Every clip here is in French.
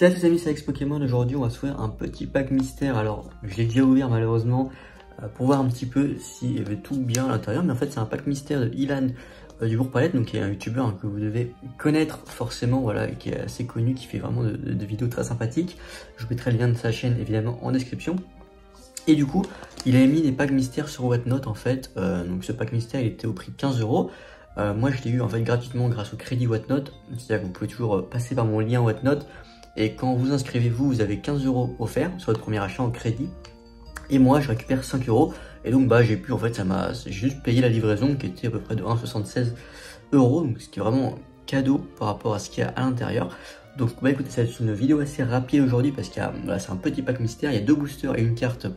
Salut les amis, c'est Alex Pokémon. Aujourd'hui on va s'ouvrir un petit pack mystère. Alors je l'ai déjà ouvert malheureusement pour voir un petit peu s'il y avait tout bien à l'intérieur. Mais en fait c'est un pack mystère de Ilan du Bourg Palette, donc qui est un youtubeur que vous devez connaître forcément, voilà, qui est assez connu, qui fait vraiment de vidéos très sympathiques. Je vous mettrai le lien de sa chaîne évidemment en description. Et du coup il avait mis des packs mystères sur Whatnot en fait. Donc ce pack mystère il était au prix de 15 €. Moi je l'ai eu en fait gratuitement grâce au crédit Whatnot. C'est-à-dire que vous pouvez toujours passer par mon lien Whatnot. Et quand vous inscrivez, vous avez 15 € offerts sur votre premier achat en crédit. Et moi, je récupère 5 €. Et donc, j'ai pu, en fait, j'ai juste payé la livraison qui était à peu près de 1,76 €. Donc, ce qui est vraiment cadeau par rapport à ce qu'il y a à l'intérieur. Donc, écoutez, c'est une vidéo assez rapide aujourd'hui parce qu'il y a, voilà, c'est un petit pack mystère. Il y a 2 boosters et une carte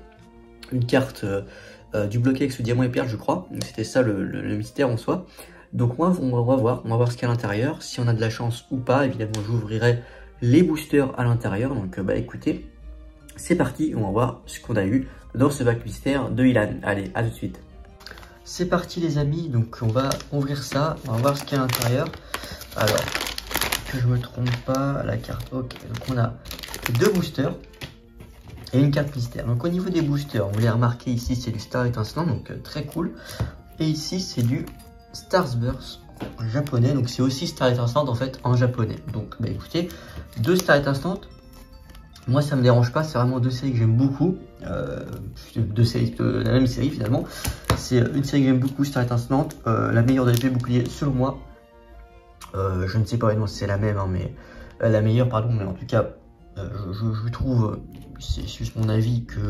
du Bloquex Diamant et Perle, je crois. C'était ça le mystère en soi. Donc, moi, on va voir ce qu'il y a à l'intérieur. Si on a de la chance ou pas, évidemment, j'ouvrirai les boosters à l'intérieur. Donc écoutez, c'est parti, on va voir ce qu'on a eu dans ce pack mystère de Ilan. Allez, à tout de suite. C'est parti les amis, donc on va ouvrir ça, on va voir ce qu'il y a à l'intérieur. Alors, que je me trompe pas, la carte, ok, donc on a 2 boosters et une carte mystère. Donc au niveau des boosters, vous les remarquez ici, c'est du Star Étincelant, donc très cool. Et ici, c'est du Stars Burst japonais, donc c'est aussi Star Étincelante en fait en japonais. Donc écoutez, 2 Star Étincelantes, moi ça me dérange pas, c'est vraiment 2 séries que j'aime beaucoup, 2 séries de la même série finalement. C'est une série que j'aime beaucoup, Star Étincelante, la meilleure de l'épée bouclier selon moi. Je ne sais pas vraiment si c'est la même, hein, mais la meilleure pardon, mais en tout cas je trouve, c'est juste mon avis, que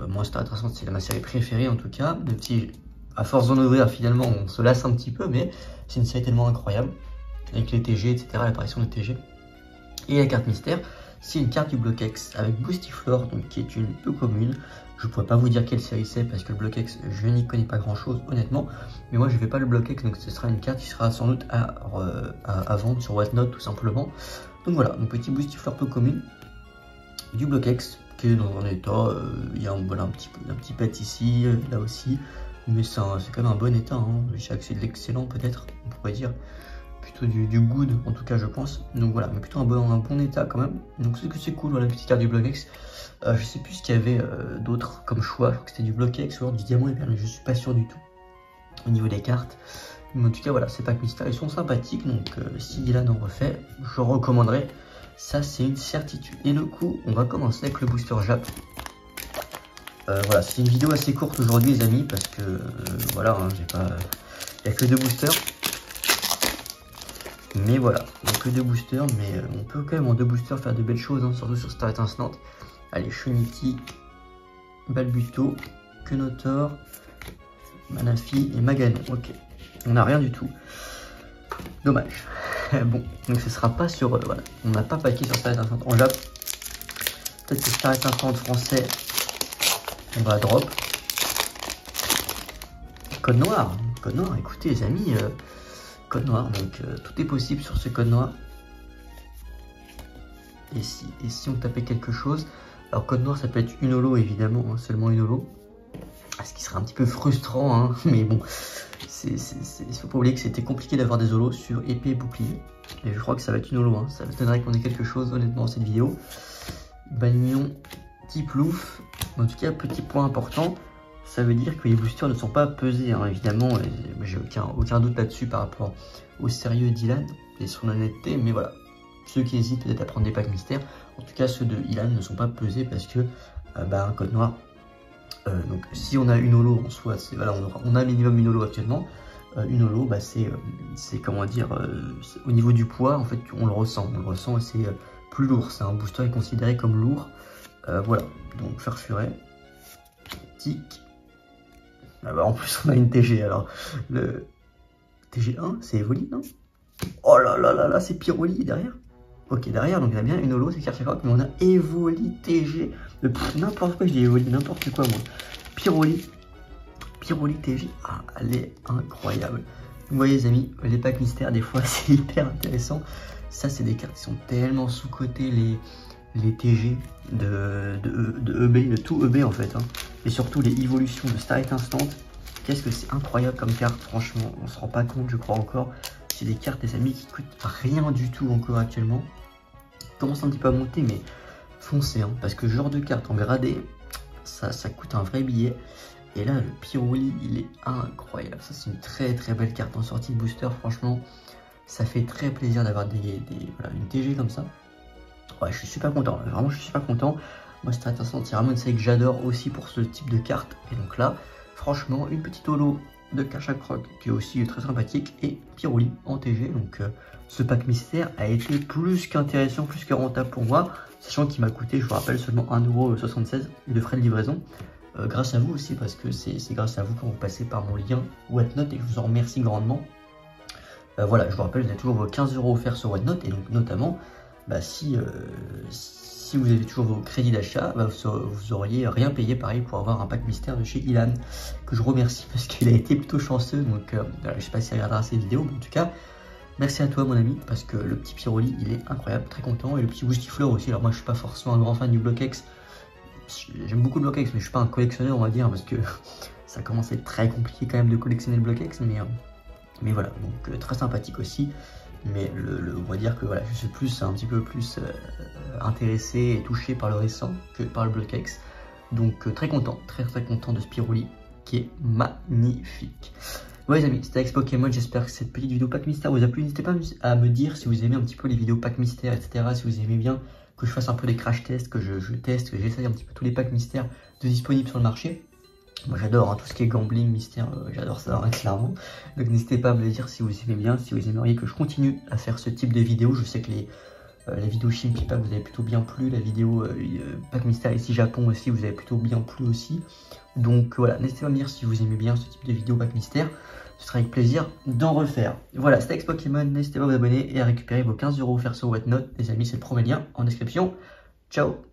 moi Star Étincelante c'est ma série préférée en tout cas, même si à force d'en ouvrir, finalement, on se lasse un petit peu, mais c'est une série tellement incroyable, avec les TG, etc., l'apparition des TG. Et la carte mystère, c'est une carte du Bloquex avec Boostiflore, donc qui est une peu commune. Je ne pourrais pas vous dire quelle série c'est, parce que le Bloquex, je n'y connais pas grand-chose, honnêtement. Mais moi, je ne vais pas le Bloquex, donc ce sera une carte qui sera sans doute à vendre sur Whatnot, tout simplement. Donc voilà, un petit Boostiflore peu commune du Bloquex, qui est dans un état, il y a un petit pet ici, là aussi. Mais c'est quand même un bon état, hein. Je dirais que c'est de l'excellent peut-être, on pourrait dire. Plutôt du good, en tout cas je pense. Donc voilà, mais plutôt un bon état quand même. Donc c'est cool, voilà, petite carte du Bloquex. Je sais plus ce qu'il y avait d'autre comme choix. Je crois que c'était du Bloquex ou alors du Diamant et Perle, mais je suis pas sûr du tout au niveau des cartes. Mais en tout cas voilà, ces packs mystères, ils sont sympathiques. Donc si Ilan en refait, je recommanderais. Ça c'est une certitude. Et le coup, on va commencer avec le booster Jap. Voilà, c'est une vidéo assez courte aujourd'hui les amis, parce que voilà, hein, il n'y a que 2 boosters. Mais voilà, il n'y a que 2 boosters, mais on peut quand même en 2 boosters faire de belles choses, hein, surtout sur Star Étincelante. Allez, Chuniti, Balbuto, Kenotor, Manafi et Maganon. Ok, on n'a rien du tout. Dommage. Bon, donc ce sera pas sur... voilà, on n'a pas paqué sur Star Étincelante en Jap. Peut-être que Star Étincelante français... on va drop. Code noir, écoutez les amis, code noir, donc tout est possible sur ce code noir. Et si on tapait quelque chose, alors code noir ça peut être une holo évidemment, hein, seulement une holo. Ce qui serait un petit peu frustrant, hein, mais bon, il faut pas oublier que c'était compliqué d'avoir des holos sur épée et bouclier. Et je crois que ça va être une holo, hein. Ça m'étonnerait qu'on ait quelque chose honnêtement dans cette vidéo. Bagnon, Tiplouf. En tout cas, petit point important, ça veut dire que les boosters ne sont pas pesés, hein, évidemment. J'ai aucun doute là-dessus par rapport au sérieux d'Ilan et son honnêteté. Mais voilà, ceux qui hésitent peut-être à prendre des packs mystères, en tout cas ceux de Ilan ne sont pas pesés parce que un code noir. Donc si on a une holo en soi, voilà, on a minimum une holo actuellement. Une holo, c'est comment dire, au niveau du poids, en fait, on le ressent et c'est plus lourd. C'est un booster qui est considéré comme lourd. Voilà, donc Farfuret, Tic. En plus on a une TG, alors le TG1 c'est Evoli, non? Oh là là là là, c'est Pyroli derrière. Ok, derrière, donc on a bien une holo, c'est Kerchakok, mais on a Evoli TG. N'importe quoi, je dis Evoli, n'importe quoi moi. Pyroli TG, ah, elle est incroyable. Vous voyez les amis, les packs mystères des fois c'est hyper intéressant. Ça c'est des cartes qui sont tellement sous-cotées, les TG de EB, de tout EB en fait, hein. Et surtout les évolutions de Star Étincelante. Qu'est-ce que c'est incroyable comme carte, franchement, on se rend pas compte je crois encore. C'est des cartes les amis qui coûtent rien du tout encore actuellement. commence un petit peu à monter, mais foncez, hein, parce que ce genre de carte en gradé, ça coûte un vrai billet. Et là, le Pyroli, il est incroyable. Ça, c'est une très très belle carte en sortie de booster. Franchement, ça fait très plaisir d'avoir voilà, une TG comme ça. Ouais, je suis super content. Vraiment, je suis super content. Moi, c'est intéressant. C'est vraiment une série que j'adore aussi pour ce type de carte. Et donc là, franchement, une petite holo de Cachacroc qui est aussi très sympathique. Et Pyroli en TG. Donc, ce pack mystère a été plus qu'intéressant, plus que rentable pour moi. Sachant qu'il m'a coûté, je vous rappelle, seulement 1,76 € de frais de livraison. Grâce à vous aussi, parce que c'est grâce à vous quand vous passez par mon lien Whatnot et je vous en remercie grandement. Voilà, je vous rappelle, vous avez toujours vos 15 € offerts sur Whatnot et donc notamment, bah, si vous avez toujours vos crédits d'achat, bah, vous auriez rien payé pareil pour avoir un pack mystère de chez Ilan, que je remercie parce qu'il a été plutôt chanceux. Donc voilà, je sais pas s'il regardera cette vidéo, mais en tout cas, merci à toi mon ami, parce que le petit Pyroli, il est incroyable, très content. Et le petit Boostifleur aussi. Alors moi, je suis pas forcément un grand fan du Block-X. J'aime beaucoup le Block-X, mais je suis pas un collectionneur, on va dire, parce que ça commence à être très compliqué quand même de collectionner le Block-X, mais voilà, donc très sympathique aussi. Mais on va dire que voilà, je suis un petit peu plus intéressé et touché par le récent que par le Block-X. Donc très content, très content de ce Pyroli qui est magnifique. Ouais les amis, c'était Alex Pokémon, j'espère que cette petite vidéo pack mystère vous a plu. N'hésitez pas à me dire si vous aimez un petit peu les vidéos pack mystère, etc. Si vous aimez bien que je fasse un peu des crash tests, que je teste, que j'essaye un petit peu tous les packs mystères disponibles sur le marché. Moi j'adore hein, tout ce qui est gambling, mystère, j'adore ça hein, clairement. Donc n'hésitez pas à me le dire si vous aimez bien, si vous aimeriez que je continue à faire ce type de vidéos. Je sais que la vidéo Shimpi Pack vous avez plutôt bien plu, la vidéo Pack Mystère ici Japon aussi vous avez plutôt bien plu aussi. Donc voilà, n'hésitez pas à me dire si vous aimez bien ce type de vidéo Pack Mystère. Ce sera avec plaisir d'en refaire. Voilà, c'était Alex Pokémon, n'hésitez pas à vous abonner et à récupérer vos 15 € offerts sur Whatnot. Les amis, c'est le premier lien en description. Ciao!